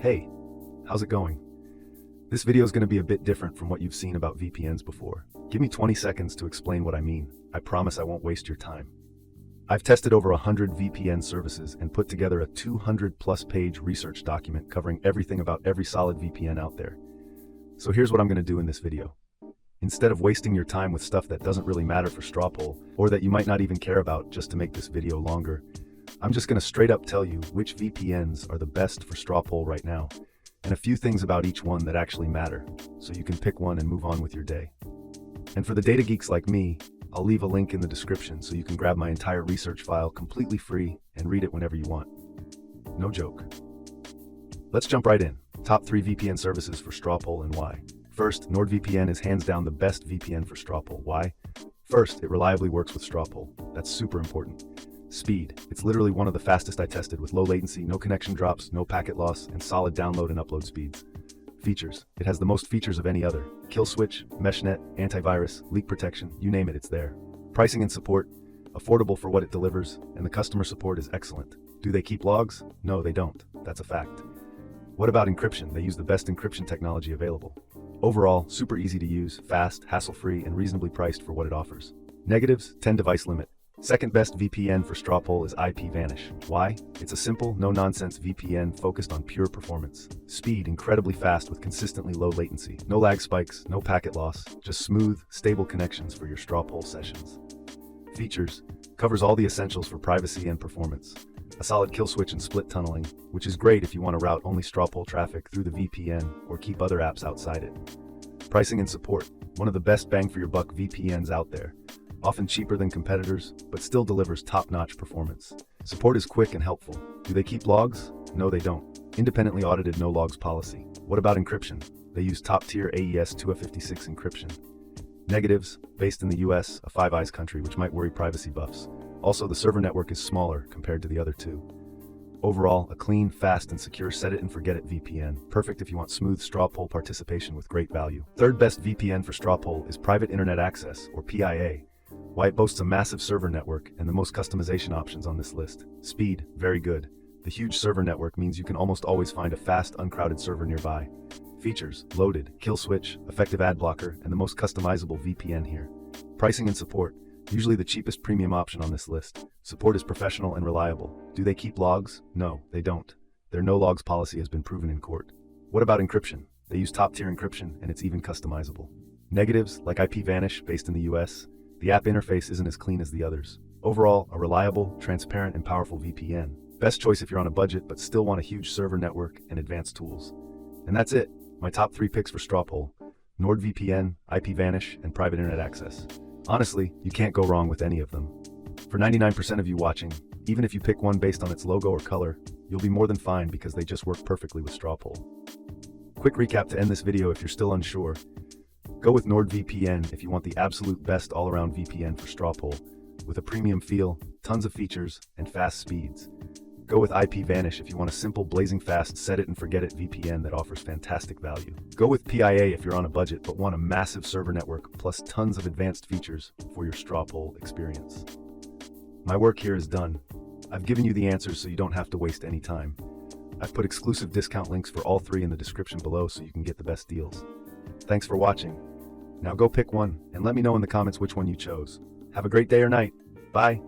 Hey, how's it going? This video is going to be a bit different from what you've seen about VPNs before. Give me 20 seconds to explain what I mean. I promise I won't waste your time. I've tested over 100 VPN services and put together a 200+ page research document covering everything about every solid VPN out there. So here's what I'm going to do in this video. Instead of wasting your time with stuff that doesn't really matter for StrawPoll, or that you might not even care about just to make this video longer, I'm just going to straight up tell you which VPNs are the best for StrawPoll right now, and a few things about each one that actually matter, so you can pick one and move on with your day. And for the data geeks like me, I'll leave a link in the description so you can grab my entire research file completely free and read it whenever you want. No joke. Let's jump right in. Top 3 VPN services for StrawPoll and why. First, NordVPN is hands down the best VPN for StrawPoll. Why? First, it reliably works with StrawPoll. That's super important. Speed. It's literally one of the fastest I tested, with low latency, no connection drops, no packet loss, and solid download and upload speeds. Features. It has the most features of any other. Kill switch, meshnet, antivirus, leak protection, you name it, it's there. Pricing and support. Affordable for what it delivers, and the customer support is excellent. Do they keep logs? No, they don't. That's a fact. What about encryption? They use the best encryption technology available. Overall, super easy to use, fast, hassle-free, and reasonably priced for what it offers. Negatives, 10 device limit. Second best VPN for StrawPoll is IPVanish. Why? It's a simple, no-nonsense VPN focused on pure performance. Speed, incredibly fast with consistently low latency. No lag spikes, no packet loss, just smooth, stable connections for your StrawPoll sessions. Features, covers all the essentials for privacy and performance. A solid kill switch and split tunneling, which is great if you want to route only StrawPoll traffic through the VPN or keep other apps outside it. Pricing and support, one of the best bang for your buck VPNs out there. Often cheaper than competitors, but still delivers top-notch performance. Support is quick and helpful. Do they keep logs? No, they don't. Independently audited no logs policy. What about encryption? They use top-tier AES 256 encryption. Negatives, based in the US, a Five Eyes country, which might worry privacy buffs. Also, the server network is smaller compared to the other two. Overall, a clean, fast, and secure set-it-and-forget-it VPN. Perfect if you want smooth StrawPoll participation with great value. Third best VPN for StrawPoll is Private Internet Access, or PIA. Why? It boasts a massive server network and the most customization options on this list. Speed, very good. The huge server network means you can almost always find a fast, uncrowded server nearby. Features, loaded, kill switch, effective ad blocker, and the most customizable VPN here. Pricing and support, usually the cheapest premium option on this list. Support is professional and reliable. Do they keep logs? No, they don't. Their no logs policy has been proven in court. What about encryption? They use top-tier encryption, and it's even customizable. Negatives, like IPVanish, based in the US, the app interface isn't as clean as the others. Overall, a reliable, transparent, and powerful VPN. Best choice if you're on a budget but still want a huge server network and advanced tools. And that's it. My top 3 picks for StrawPoll: NordVPN, IPVanish, and Private Internet Access. Honestly, you can't go wrong with any of them. For 99% of you watching, even if you pick one based on its logo or color, you'll be more than fine because they just work perfectly with StrawPoll. Quick recap to end this video if you're still unsure. Go with NordVPN if you want the absolute best all-around VPN for StrawPoll, with a premium feel, tons of features, and fast speeds. Go with IPVanish if you want a simple, blazing fast, set-it-and-forget-it VPN that offers fantastic value. Go with PIA if you're on a budget but want a massive server network plus tons of advanced features for your StrawPoll experience. My work here is done. I've given you the answers so you don't have to waste any time. I've put exclusive discount links for all 3 in the description below so you can get the best deals. Thanks for watching. Now go pick one and let me know in the comments which one you chose. Have a great day or night. Bye.